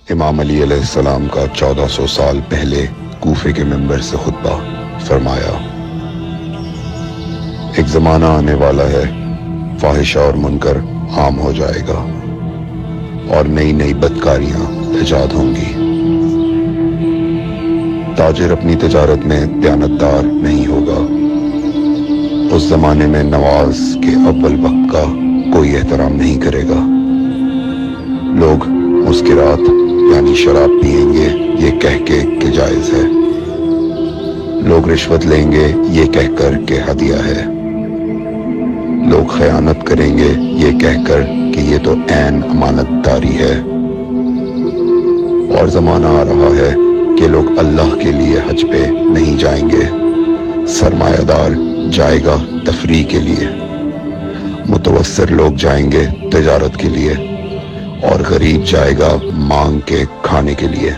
امام علی علیہ السلام کا 1400 سال پہلے کوفے کے منبر سے خطبہ فرمایا، ایک زمانہ آنے والا ہے، فاحشہ اور منکر عام ہو جائے گا اور نئی نئی بدکاریاں ایجاد ہوں گی۔ تاجر اپنی تجارت میں دیانتدار نہیں ہوگا۔ اس زمانے میں نماز کے اول وقت کا کوئی احترام نہیں کرے گا۔ لوگ مسکرات یعنی شراب پئیں گے یہ کہہ کے کہ جائز ہے۔ لوگ رشوت لیں گے یہ کہہ کر کہ ہدیہ ہے۔ لوگ خیانت کریں گے یہ کہہ کر کہ یہ تو عین امانت داری ہے۔ اور زمانہ آ رہا ہے کہ لوگ اللہ کے لیے حج پہ نہیں جائیں گے۔ سرمایہ دار جائے گا تفریح کے لیے، متوسر لوگ جائیں گے تجارت کے لیے، اور غریب جائے گا مانگ کے کھانے کے لیے۔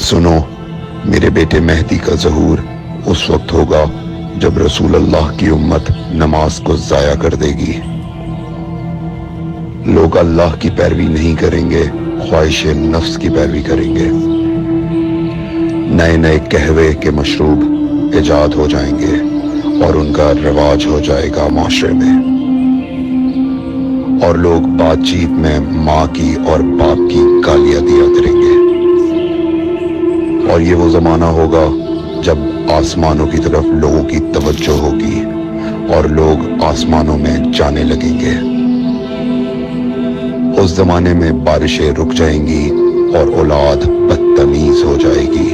سنو، میرے بیٹے مہدی کا ظہور اس وقت ہوگا جب رسول اللہ کی امت نماز کو ضائع کر دے گی۔ لوگ اللہ کی پیروی نہیں کریں گے، خواہش نفس کی پیروی کریں گے۔ نئے نئے قہوے کے مشروب ایجاد ہو جائیں گے اور ان کا رواج ہو جائے گا معاشرے میں، اور لوگ بات چیت میں ماں کی اور باپ کی گالیاں دیا کریں گے۔ اور یہ وہ زمانہ ہوگا جب آسمانوں کی طرف لوگوں کی توجہ ہوگی اور لوگ آسمانوں میں جانے لگیں گے۔ اس زمانے میں بارشیں رک جائیں گی اور اولاد بدتمیز ہو جائے گی۔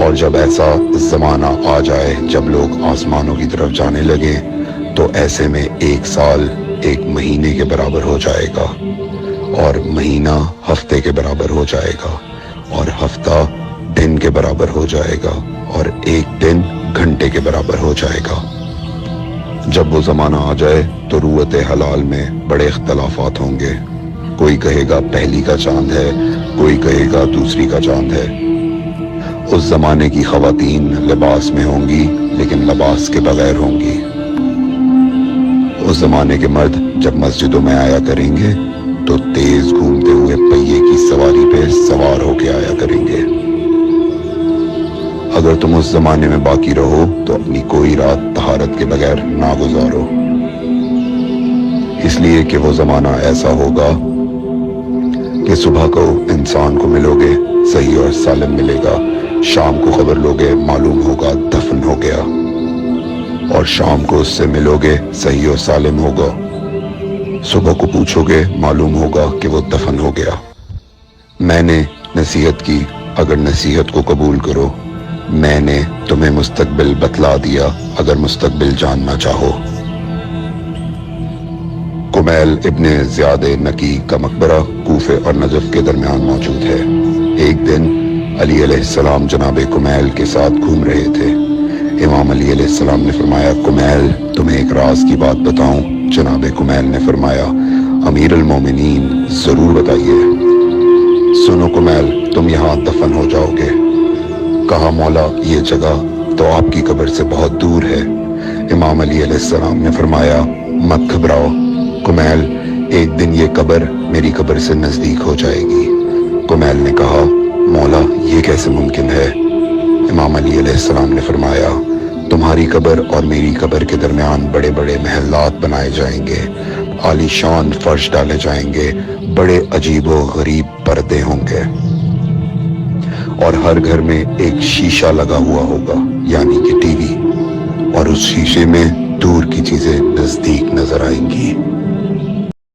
اور جب ایسا زمانہ آ جائے جب لوگ آسمانوں کی طرف جانے لگیں تو ایسے میں ایک سال ایک مہینے کے برابر ہو جائے گا، اور مہینہ ہفتے کے برابر ہو جائے گا، اور ہفتہ دن کے برابر ہو جائے گا، اور ایک دن گھنٹے کے برابر ہو جائے گا۔ جب وہ زمانہ آ جائے تو رویت حلال میں بڑے اختلافات ہوں گے۔ کوئی کہے گا پہلی کا چاند ہے، کوئی کہے گا دوسری کا چاند ہے۔ اس زمانے کی خواتین لباس میں ہوں گی لیکن لباس کے بغیر ہوں گی۔ اس زمانے کے مرد جب مسجدوں میں آیا کریں گے تو تیز گھومتے ہوئے پہیے کی سواری پہ سوار ہو کے آیا کریں گے۔ اگر تم اس زمانے میں باقی رہو تو اپنی کوئی رات طہارت کے بغیر نہ گزارو، اس لیے کہ وہ زمانہ ایسا ہوگا کہ صبح کو انسان کو ملو گے صحیح اور سالم ملے گا، شام کو خبر لوگے معلوم ہوگا دفن ہو گیا، اور شام کو اس سے ملو گے صحیح اور سالم ہوگا، صبح کو پوچھو گے معلوم ہوگا کہ وہ دفن ہو گیا۔ میں نے نصیحت کی، اگر نصیحت کو قبول کرو، میں نے تمہیں مستقبل بتلا دیا اگر مستقبل جاننا چاہو۔ کمیل ابن زیاد نکی کا مقبرہ کوفے اور نجف کے درمیان موجود ہے۔ ایک دن علی علیہ السلام جناب کمیل کے ساتھ گھوم رہے تھے۔ امام علی علیہ السلام نے فرمایا، کمیل تمہیں ایک راز کی بات بتاؤں؟ جناب کمیل نے فرمایا، امیر المومنین ضرور بتائیے۔ سنو کمیل، تم یہاں دفن ہو جاؤ گے۔ کہا، مولا یہ جگہ تو آپ کی قبر سے بہت دور ہے۔ امام علی علیہ السلام نے فرمایا، مت گھبراؤ کمیل، ایک دن یہ قبر میری قبر سے نزدیک ہو جائے گی۔ کمیل نے کہا، مولا یہ کیسے ممکن ہے؟ امام علی علیہ السلام نے فرمایا، تمہاری قبر اور میری قبر کے درمیان بڑے بڑے محلات بنائے جائیں گے، عالی شان فرش ڈالے جائیں گے، بڑے عجیب و غریب پردے ہوں گے، اور ہر گھر میں ایک شیشہ لگا ہوا ہوگا یعنی کہ ٹی وی، اور اس شیشے میں دور کی چیزیں نزدیک نظر آئیں گی۔